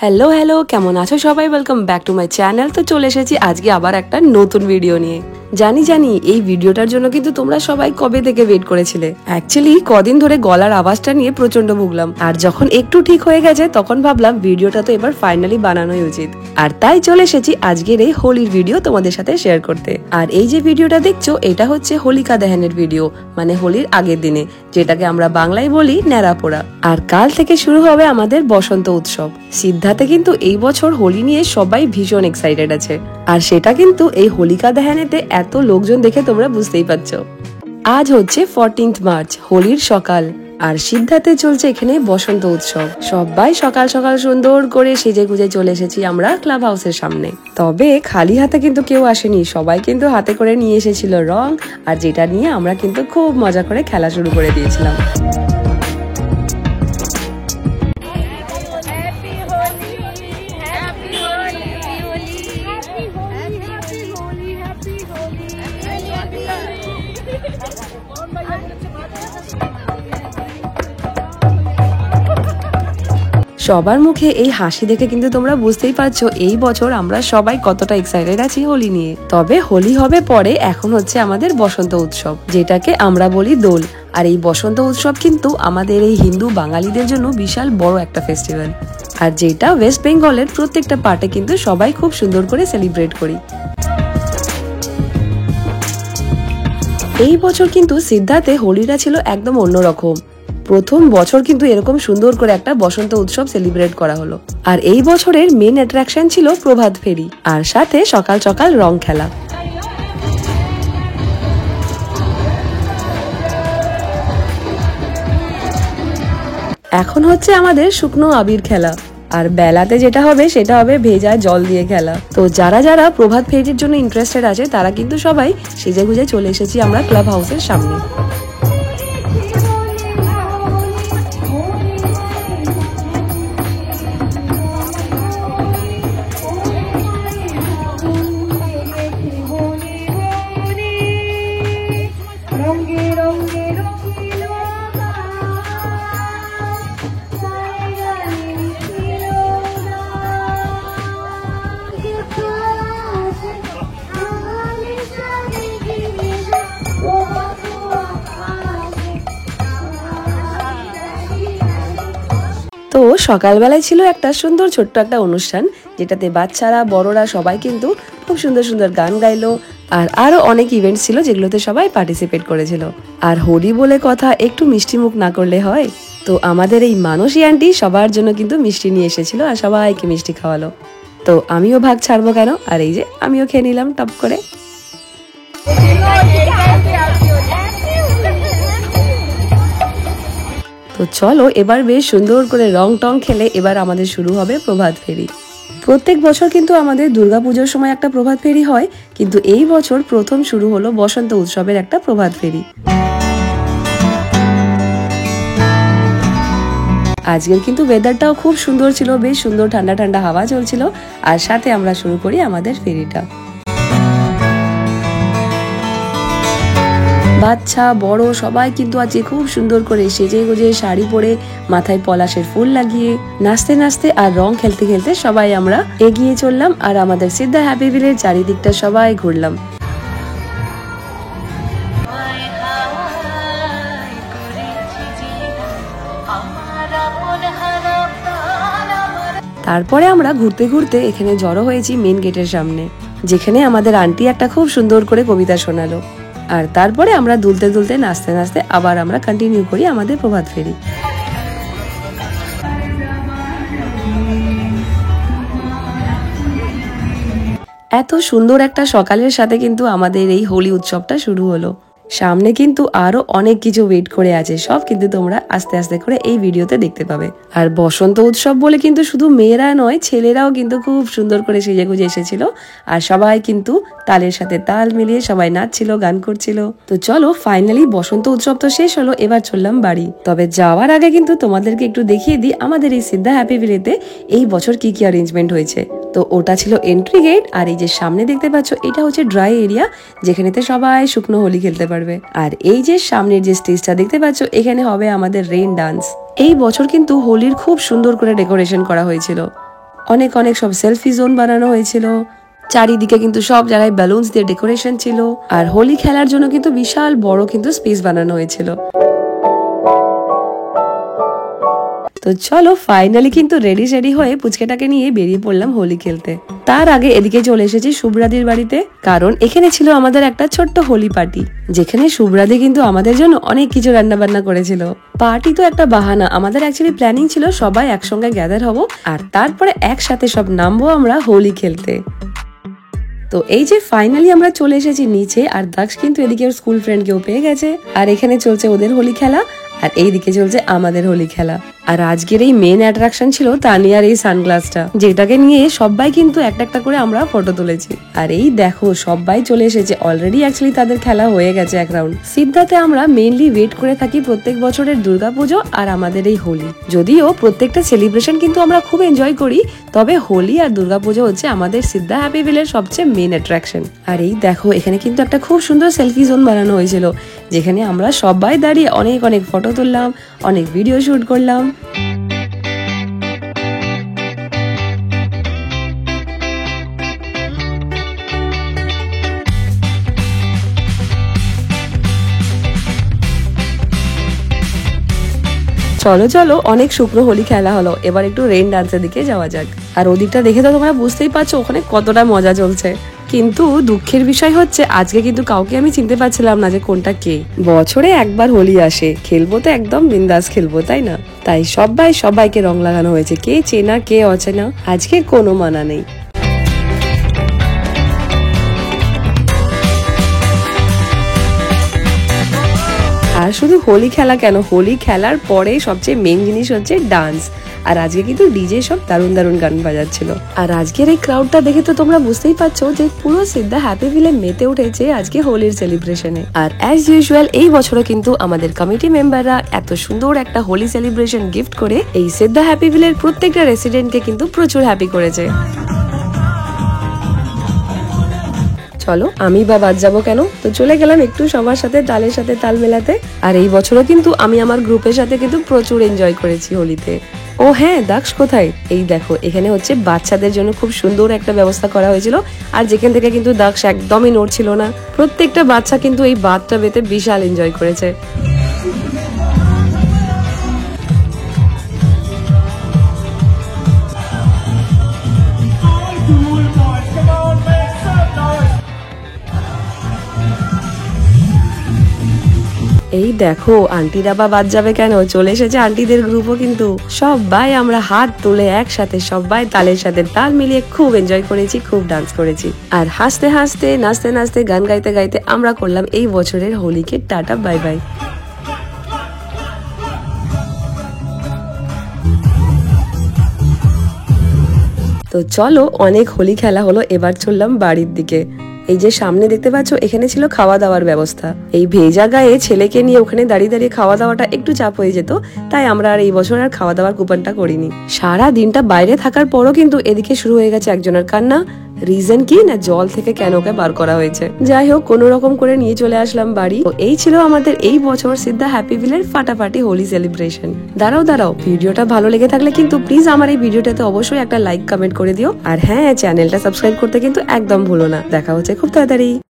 Hello hello, কেমন আছো সবাই? Welcome back to my channel. তো চলে এসেছি আজকে আবার একটা নতুন ভিডিও নিয়ে। জানি এই ভিডিওটার জন্য কিন্তু তোমরা সবাই কবে থেকে ওয়েট করেছিলে। অ্যাকচুয়ালি কদিন ধরে গলার আওয়াজটা নিয়ে প্রচন্ড ভুগলাম, আর যখন একটু ঠিক হয়ে গেছে তখন ভাবলাম ভিডিওটা তো এবার ফাইনালি বানানোই উচিত। আর তাই চলে এসেছি আজকের এই হোলির ভিডিও তোমাদের সাথে শেয়ার করতে। আর এই যে ভিডিওটা দেখছো এটা হচ্ছে হোলিকা দহনের ভিডিও, মানে হোলির আগের দিনে, যেটাকে আমরা বাংলায় বলি ন্যাড়া পোড়া। আর কাল থেকে শুরু হবে আমাদের বসন্ত উৎসব। সিদ্ধাতে কিন্তু এই বছর হোলি নিয়ে সবাই ভীষণ এক্সাইটেড আছে, আর সেটা কিন্তু এই হোলিকা দহনেতে এত লোকজন দেখে তোমরা বুঝতেই পারছো। আজ হচ্ছে 14 মার্চ, হোলির সকাল, আর সিদ্ধাতে চলছে এখানে বসন্ত উৎসব। সবাই সকাল সকাল সুন্দর করে সেজে গুজে চলে এসেছি আমরা ক্লাব হাউসের সামনে। তবে খালি হাতে কিন্তু কেউ আসেনি, সবাই কিন্তু হাতে করে নিয়ে এসেছিল রং, আর যেটা নিয়ে আমরা কিন্তু খুব মজা করে খেলা শুরু করে দিয়েছিলাম। সবার মুখে এই হাসি দেখে কিন্তু তোমরা বুঝতেই পারছো এই বছর আমরা সবাই কতটা এক্সাইটেড আছি হোলি নিয়ে। তবে হোলি হবে পরে, এখন হচ্ছে আমাদের বসন্ত উৎসব, যেটাকে আমরা বলি দোল। আর এই বসন্ত উৎসব কিন্তু আমাদের এই হিন্দু বাঙালিদের জন্য বিশাল বড় একটা ফেস্টিভ্যাল, আর যেটা ওয়েস্ট বেঙ্গলের প্রত্যেকটা পার্টে কিন্তু সবাই খুব সুন্দর করে সেলিব্রেট করি। এই বছর কিন্তু সিদ্ধাতে হোলিটা ছিল একদম অন্যরকম। প্রথম বছর কিন্তু এরকম সুন্দর করে একটা বসন্ত উৎসব সেলিব্রেট করা হলো। আর এই বছরের মেন অ্যাট্রাকশন ছিল প্রভাত ফেরি, আর সাথে সকাল সকাল রং খেলা। এখন হচ্ছে আমাদের শুকনো আবির খেলা, আর বেলাতে যেটা হবে সেটা হবে ভেজা জল দিয়ে খেলা। তো যারা যারা প্রভাত ফেরির জন্য ইন্টারেস্টেড আছে তারা কিন্তু সবাই সেজে গুজে চলে এসেছি আমরা ক্লাব হাউসের সামনে। তো সকালবেলায় ছিল একটা সুন্দর ছোট্ট একটা অনুষ্ঠান, যেটাতে বাচ্চারা বড়রা সবাই কিন্তু খুব সুন্দর সুন্দর গান গাইলো, আর আরো অনেক ইভেন্ট ছিল যেগুলোতে সবাই পার্টিসিপেট করেছিল। আর হোলি বলে কথা, একটু মিষ্টি মুখ না করলে হয়? তো আমাদের এই মানসী আন্টি সবার জন্য কিন্তু মিষ্টি নিয়ে এসেছিল, আর সবাইকে মিষ্টি খাওয়ালো। তো আমিও ভাগ ছাড়বো কেন, আর এই যে আমিও খেয়ে নিলাম টপ করে। তো চলো এবার বেশ সুন্দর করে রং টং খেলে এবার আমাদের শুরু হবে প্রভাত ফেরি। প্রত্যেক বছর কিন্তু আমাদের দুর্গাপুজোর সময় একটা প্রভাত ফেরি হয়, কিন্তু এই বছর প্রথম শুরু হলো বসন্ত উৎসবের একটা প্রভাত ফেরি। আজকের কিন্তু ওয়েদারটাও খুব সুন্দর ছিল, বেশ সুন্দর ঠান্ডা ঠান্ডা হাওয়া চলছিল, আর সাথে আমরা শুরু করি আমাদের ফেরিটা। বাচ্চা বড় সবাই কিন্তু আজকে খুব সুন্দর করে সেজে গুজে শাড়ি পরে, মাথায় পলাশের ফুল লাগিয়ে, নাচতে নাচতে আর রং খেলতে খেলতে সবাই আমরা এগিয়ে চললাম, আর আমাদের সিদ্ধা হ্যাপি ভিলের চারিদিকটা সবাই ঘুরলাম। তারপরে আমরা ঘুরতে ঘুরতে এখানে জড়ো হয়েছি মেন গেটের সামনে, যেখানে আমাদের আন্টি একটা খুব সুন্দর করে কবিতা শোনালো। আর তারপরে আমরা দুলতে দুলতে নাচতে নাচতে আবার আমরা কন্টিনিউ করি আমাদের প্রভাত ফেরি। এত সুন্দর একটা সকালের সাথে কিন্তু আমাদের এই হোলি উৎসবটা শুরু হলো। সামনে কিন্তু আরো অনেক কিছু ওয়েট করে আছে, সব কিন্তু তোমরা আস্তে আস্তে করে এই ভিডিওতে দেখতে পাবে। আর বসন্ত উৎসব বলে কিন্তু শুধু মেয়েরা নয়, ছেলেরাও কিন্তু খুব সুন্দর করে সেজে গুজে এসেছিল, আর সবাই কিন্তু তালের সাথে তাল মিলিয়ে সবাই নাচছিল, গান করছিল। তো চলো ফাইনালি বসন্ত উৎসব তো শেষ হলো, এবার চললাম বাড়ি। তবে যাওয়ার আগে কিন্তু তোমাদেরকে একটু দেখিয়ে দিই আমাদের এই সিদ্ধা হ্যাপি ভিলেতে এই বছর কি কি অ্যারেঞ্জমেন্ট হয়েছে। তো ওটা ছিল এন্ট্রি গেট, আর এই যে সামনে দেখতে পাচ্ছ এটা হচ্ছে ড্রাই এরিয়া, যেখানেতে সবাই শুকনো হোলি খেলতে পারবে। আর এই যে সামনের যে স্টেজটা দেখতে পাচ্ছ এখানে হবে আমাদের রেইন ডান্স। এই বছর কিন্তু হোলির খুব সুন্দর করে ডেকোরেশন করা হয়েছিল। অনেক অনেক সব সেলফি জোন বানানো হয়েছিল। চারিদিকে কিন্তু সব জায়গায় ব্যালুনস দিয়ে ডেকোরেশন ছিল, আর হোলি খেলার জন্য কিন্তু বিশাল বড় কিন্তু স্পেস বানানো হয়েছিল। তো চলো ফাইনালি কিন্তু রেডি হয়ে পুচকেটাকে নিয়ে বেরিয়ে পড়লাম হোলি খেলতে। তার আগে এদিকে চলে এসেছি শুভ্রাদির বাড়িতে, কারণ এখানে ছিল আমাদের একটা ছোট্ট হোলি পার্টি, যেখানে শুভ্রাদি কিন্তু আমাদের জন্য অনেক কিছু রান্না বান্না করেছিল। পার্টি তো একটা বাহানা, আমাদের অ্যাকচুয়ালি প্ল্যানিং ছিল সবাই একসঙ্গে গ্যাদার হব আর তারপরে একসাথে সব নামবো আমরা হোলি খেলতে। তো এই যে ফাইনালি আমরা চলে এসেছি নিচে, আর দাক্ষ কিন্তু এদিকে ওর স্কুল ফ্রেন্ড কেউ পেয়ে গেছে, আর এখানে চলছে ওদের হোলি খেলা, আর এইদিকে চলছে আমাদের হোলি খেলা। আর আজকের এই মেন অ্যাট্রাকশন ছিল তানিয়ার এই সানগ্লাসটা, যেটাকে নিয়ে সবাই কিন্তু একটা একটা করে আমরা ফটো তুলেছি। আর এই দেখো সবাই চলে এসেছে অলরেডি, অ্যাকচুয়ালি তাদের খেলা হয়ে গেছে এক রাউন্ড। সিদ্ধাতে আমরা মেইনলি ওয়েট করে থাকি প্রত্যেক বছরের দুর্গাপুজো আর আমাদের এই হোলি। যদিও প্রত্যেকটা সেলিব্রেশন কিন্তু আমরা খুব এনজয় করি, তবে হোলি আর দুর্গাপুজো হচ্ছে আমাদের সিদ্ধা হ্যাপি ভিলের সবচেয়ে মেন অ্যাট্রাকশন। আর এই দেখো এখানে কিন্তু একটা খুব সুন্দর সেলফি জোন বানানো হয়েছিল, যেখানে আমরা সবাই দাঁড়িয়ে অনেক অনেক ফটো তুললাম, অনেক ভিডিও শুট করলাম। চলো চলো অনেক শুকনো হোলি খেলা হলো, এবার একটু রেইন ডান্সের দিকে যাওয়া যাক। আর ওদিকটা দেখে তো তোমরা বুঝতেই পারছো ওখানে কতটা মজা চলছে। কিন্তু দুঃখের বিষয় হচ্ছে আজকে কিন্তু কাউকে আমি চিনতে পারছিলাম না যে কোনটা কে। বছরে একবার হোলি আসে, খেলবো তো একদম বিন্দাস খেলবো, তাই না? তাই সবাইকে রং লাগানো হয়েছে, কে চেনা কে অচেনা আজকে কোনো মানা নেই। আর শুধু হোলি খেলা কেন, হোলি খেলার পরে সবচেয়ে মেন জিনিস হচ্ছে ডান্স। আর আজকে কিন্তু ডিজে সব দারুণ দারুণ গান বাজাচ্ছিল। আর আজকের এই ক্রাউডটা দেখে তো তোমরা বুঝতেই পারছো যে পুরো সিদ্ধা হ্যাপি ভিলে মেতে উঠেছে আজকে হোলির সেলিব্রেশনে। আর অ্যাজ ইউজুয়াল এই বছরও কিন্তু আমাদের কমিটি মেম্বাররা এত সুন্দর একটা হোলি সেলিব্রেশন গিফট করে এই সিদ্ধা হ্যাপি ভিলের প্রত্যেকটা রেসিডেন্টকে কিন্তু প্রচুর হ্যাপি করেছে। চলো আমি বা বাদ যাবো কেন, তো চলে গেলাম একটু সবার সাথে তালের সাথে তাল মেলাতে। আর এই বছরও কিন্তু আমি আমার গ্রুপের সাথে কিন্তু প্রচুর এনজয় করেছি হোলিতে। ও হ্যাঁ, দাক্ষ কোথায়? এই দেখো এখানে হচ্ছে বাচ্চাদের জন্য খুব সুন্দর একটা ব্যবস্থা করা হয়েছিল, আর যেখান থেকে কিন্তু দাক্ষ একদমই নড়ছিল না। প্রত্যেকটা বাচ্চা কিন্তু এই বাথটা বেতে বিশাল এনজয় করেছে। এই দেখো আন্টিরা বা বাদ যাবে কেন, চলে এসেছে আন্টিদের গ্রুপও কিন্তু। সবাই আমরা হাত তুলে একসাথে সবাই তালের সাথে তাল মিলিয়ে খুব এনজয় করেছি, খুব ডান্স করেছি। আর হাসতে হাসতে নাচতে নাচতে গান গাইতে গাইতে আমরা করলাম এই বছরের হোলিকে টাটা বাই বাই। তো চলো অনেক হোলি খেলা হলো, এবার চললাম বাড়ির দিকে। এই যে সামনে দেখতে পাচ্ছ এখানে ছিল খাওয়া দাওয়ার ব্যবস্থা। এই ভেজা গায়ে ছেলেকে নিয়ে ওখানে দাঁড়িয়ে দাঁড়িয়ে খাওয়া দাওয়াটা একটু চাপ হয়ে যেত, তাই আমরা আর এই বছর আর খাওয়া দাওয়ার কুপনটা করিনি। সারা দিনটা বাইরে থাকার পরও কিন্তু এদিকে শুরু হয়ে গেছে একজনের কান্না। রিজন কি না, জল থেকে কেন ওকে বার করা হয়েছে। যাই হোক কোনো রকম করে নিয়ে চলে আসলাম বাড়ি। তো এই ছিল আমাদের এই বছর সিদ্ধা হ্যাপি ভিলের ফাটাফাটি হোলি সেলিব্রেশন। দাঁড়াও ভিডিওটা ভালো লেগে থাকলে কিন্তু প্লিজ আমার এই ভিডিওটাতে অবশ্যই একটা লাইক কমেন্ট করে দিও। আর হ্যাঁ, চ্যানেলটা সাবস্ক্রাইব করতে কিন্তু একদম ভুলো না। দেখা হচ্ছে খুব তাড়াতাড়ি।